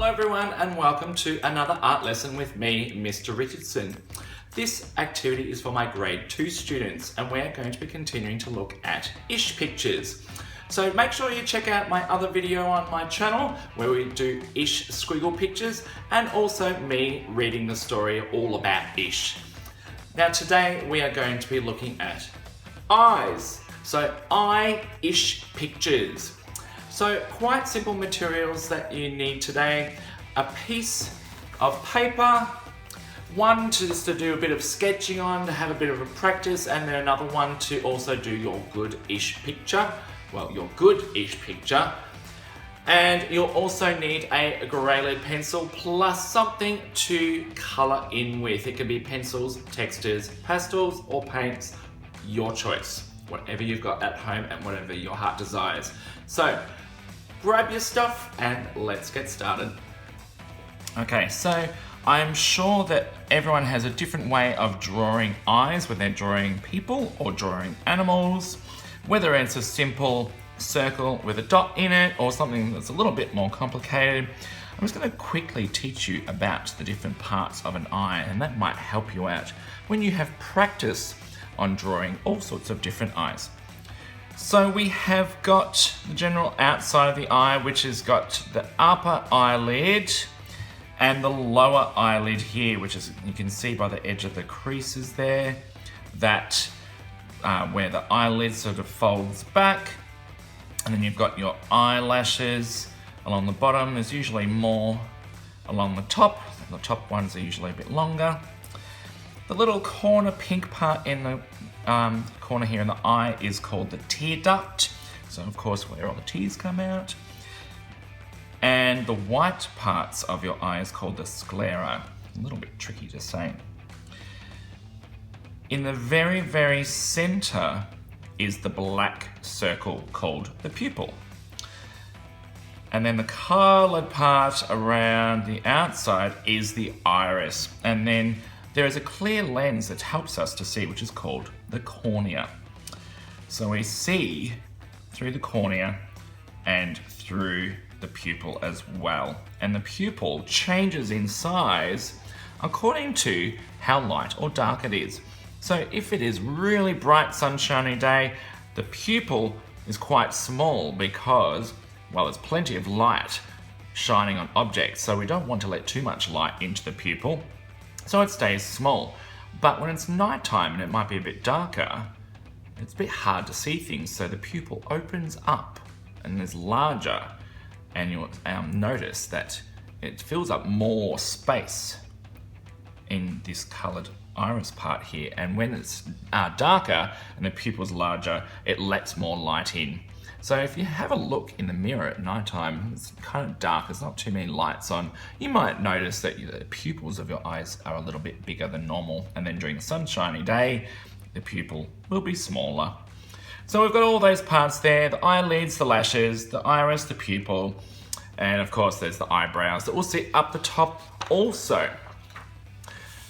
Hello everyone and welcome to another art lesson with me, Mr. Richardson. This activity is for my grade 2 students and we're going to be continuing to look at ish pictures. So make sure you check out my other video on my channel where we do ish squiggle pictures and also me reading the story all about ish. Now today we are going to be looking at eyes. So eye-ish pictures. So quite simple materials that you need today. A piece of paper, one just to do a bit of sketching on, to have a bit of a practice, and then another one to also do your good-ish picture. Well, your good-ish picture. And you'll also need a grey lead pencil plus something to colour in with. It can be pencils, textures, pastels, or paints, your choice. Whatever you've got at home and whatever your heart desires. So, grab your stuff and let's get started. Okay, so I'm sure that everyone has a different way of drawing eyes when they're drawing people or drawing animals, whether it's a simple circle with a dot in it or something that's a little bit more complicated. I'm just going to quickly teach you about the different parts of an eye, and that might help you out when you have practice on drawing all sorts of different eyes. So we have got the general outside of the eye, which has got the upper eyelid and the lower eyelid here, which is, you can see by the edge of the creases there, that where the eyelid sort of folds back. And then you've got your eyelashes along the bottom. There's usually more along the top. The top ones are usually a bit longer. The little corner pink part in the corner here in the eye is called the tear duct. So of course where all the tears come out. And the white parts of your eye is called the sclera. A little bit tricky to say. In the very, very center is the black circle called the pupil. And then the colored part around the outside is the iris. And then there is a clear lens that helps us to see, which is called the cornea. So we see through the cornea and through the pupil as well. And the pupil changes in size according to how light or dark it is. So if it is really bright sunshiny day, the pupil is quite small because, well, there's plenty of light shining on objects. So we don't want to let too much light into the pupil. So it stays small. But when it's nighttime and it might be a bit darker, it's a bit hard to see things, so the pupil opens up and is larger, and you'll notice that it fills up more space in this coloured iris part here. And when it's darker and the pupil's larger, it lets more light in. So if you have a look in the mirror at nighttime, it's kind of dark, there's not too many lights on, you might notice that the pupils of your eyes are a little bit bigger than normal, and then during a sunshiny day, the pupil will be smaller. So we've got all those parts there, the eyelids, the lashes, the iris, the pupil, and of course there's the eyebrows that will sit up the top also.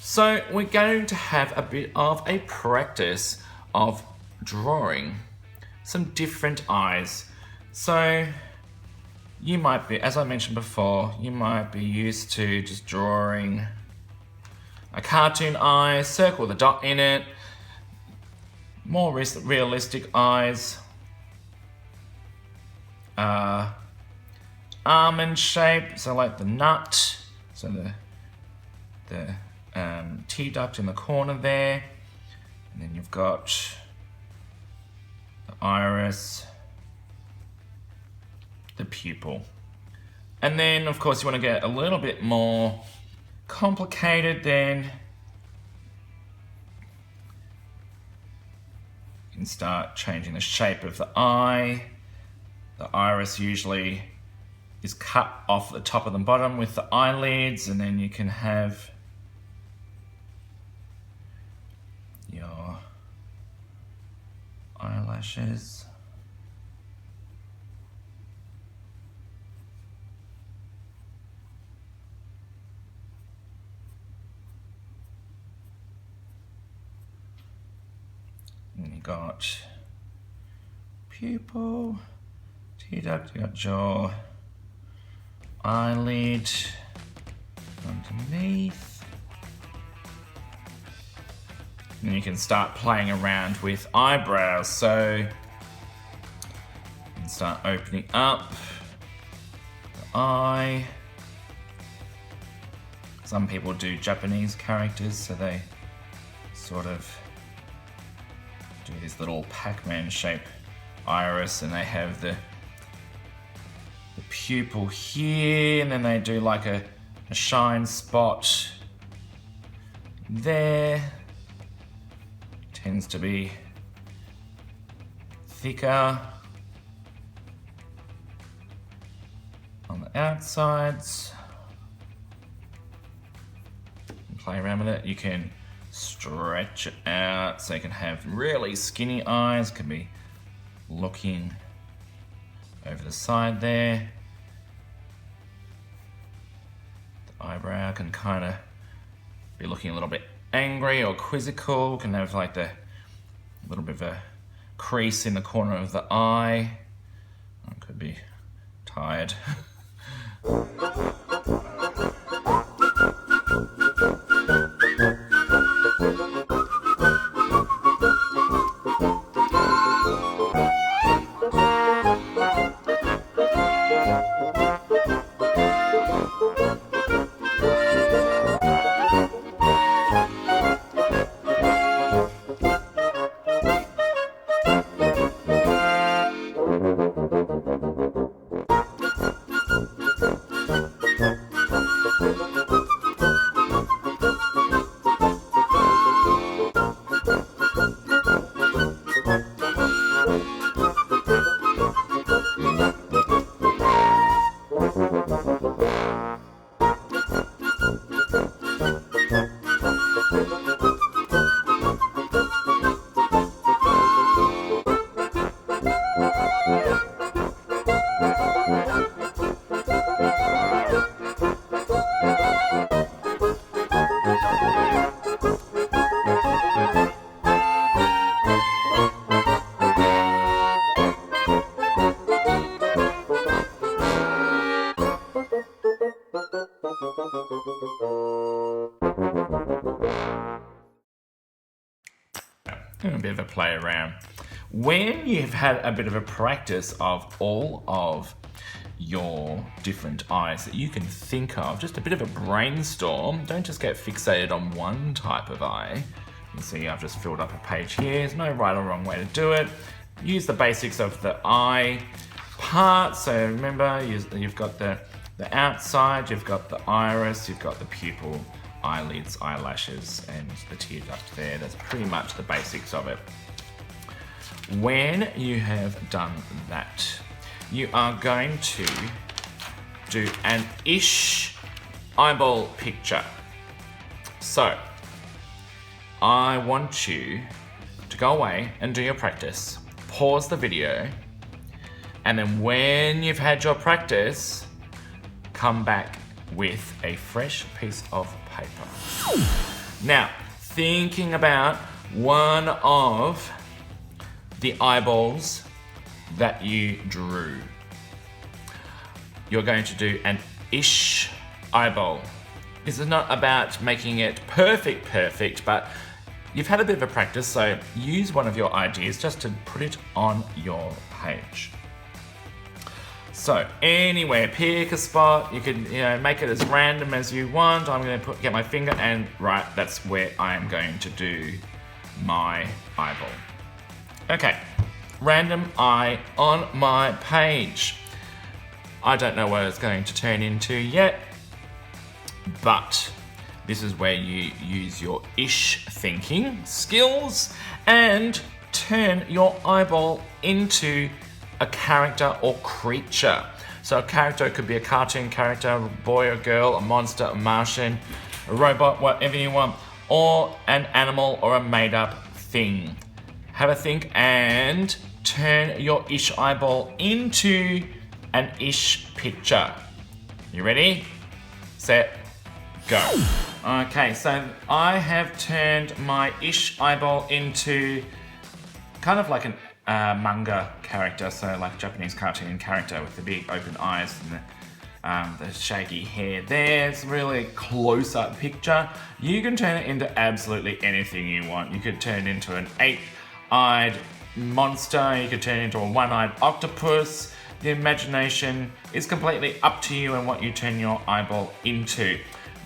So we're going to have a bit of a practice of drawing some different eyes. So you might be, as I mentioned before, you might be used to just drawing a cartoon eye, circle with a dot in it, more realistic eyes, almond shape, so like the nut, so the tear duct in the corner there, and then you've got iris, the pupil. And then of course you want to get a little bit more complicated, then you can start changing the shape of the eye. The iris usually is cut off the top and the bottom with the eyelids, and then you can have your eyelashes. And you got pupil, tear duct, you got your eyelid underneath. And you can start playing around with eyebrows. So you can start opening up the eye. Some people do Japanese characters, so they sort of do this little Pac-Man shape iris, and they have the pupil here, and then they do like a shine spot there. Tends to be thicker on the outsides. Play around with it. You can stretch it out so you can have really skinny eyes. Can be looking over the side there. The eyebrow can kind of be looking a little bit angry or quizzical. Can have like the little bit of a crease in the corner of the eye. I could be tired. A bit of a play around. When you've had a bit of a practice of all of your different eyes that you can think of, just a bit of a brainstorm, don't just get fixated on one type of eye. You see I've just filled up a page here. There's no right or wrong way to do it. Use the basics of the eye part. So remember, you've got the outside, you've got the iris, you've got the pupil, eyelids, eyelashes, and the tear duct there. That's pretty much the basics of it. When you have done that, you are going to do an ish eyeball picture. So, I want you to go away and do your practice. Pause the video, and then when you've had your practice, come back with a fresh piece of paper. Now, thinking about one of the eyeballs that you drew. You're going to do an ish eyeball. This is not about making it perfect, but you've had a bit of a practice, so use one of your ideas just to put it on your page. So anywhere, pick a spot. You can make it as random as you want. I'm going to get my finger and right, that's where I am going to do my eyeball. Okay, random eye on my page. I don't know what it's going to turn into yet, but this is where you use your ish thinking skills and turn your eyeball into a character or creature. So a character could be a cartoon character, a boy or girl, a monster, a Martian, a robot, whatever you want, or an animal or a made-up thing. Have a think and turn your ish eyeball into an ish picture. You ready? Set, go. Okay, so I have turned my ish eyeball into kind of like an manga character, so like a Japanese cartoon character with the big open eyes the shaggy hair there. It's a really close-up picture. You can turn it into absolutely anything you want. You could turn it into an 8-eyed monster, you could turn it into a 1-eyed octopus. The imagination is completely up to you and what you turn your eyeball into.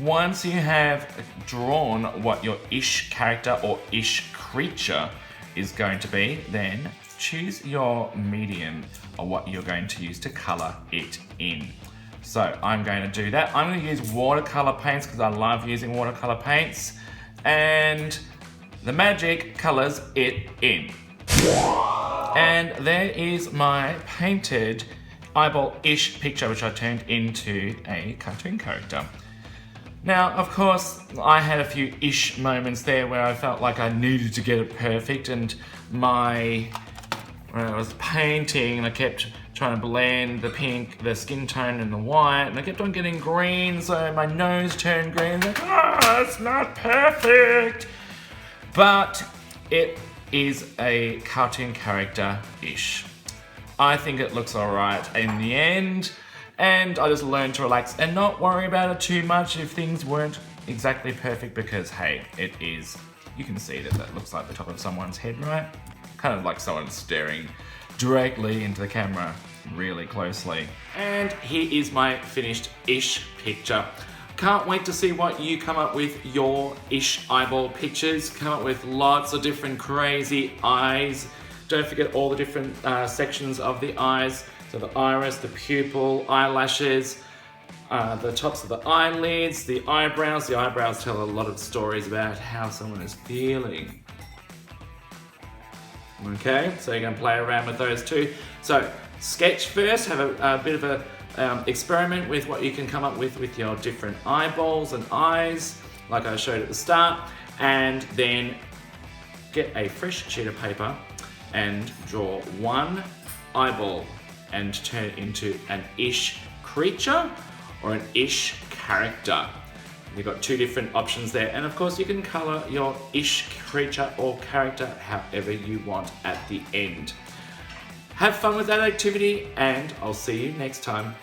Once you have drawn what your ish character or ish creature is going to be, then choose your medium or what you're going to use to colour it in. So I'm going to do that. I'm going to use watercolour paints because I love using watercolour paints, and the magic colours it in. And there is my painted eyeball-ish picture, which I turned into a cartoon character. Now, of course, I had a few ish moments there where I felt like I needed to get it perfect, and when I was painting, I kept trying to blend the pink, the skin tone, and the white, and I kept on getting green, so my nose turned green. Like, it's not perfect! But it is a cartoon character-ish. I think it looks alright in the end, and I just learned to relax and not worry about it too much if things weren't exactly perfect, because hey, it is. You can see that looks like the top of someone's head, right? Kind of like someone staring directly into the camera really closely. And here is my finished-ish picture. Can't wait to see what you come up with your ish eyeball pictures. Come up with lots of different crazy eyes. Don't forget all the different sections of the eyes. So the iris, the pupil, eyelashes, the tops of the eyelids, the eyebrows. The eyebrows tell a lot of stories about how someone is feeling. Okay, so you're going to play around with those too. So sketch first, have a bit of a experiment with what you can come up with your different eyeballs and eyes, like I showed at the start, and then get a fresh sheet of paper and draw one eyeball and turn it into an ish creature or an ish character. You've got two different options there, and of course you can colour your ish creature or character however you want at the end. Have fun with that activity, and I'll see you next time.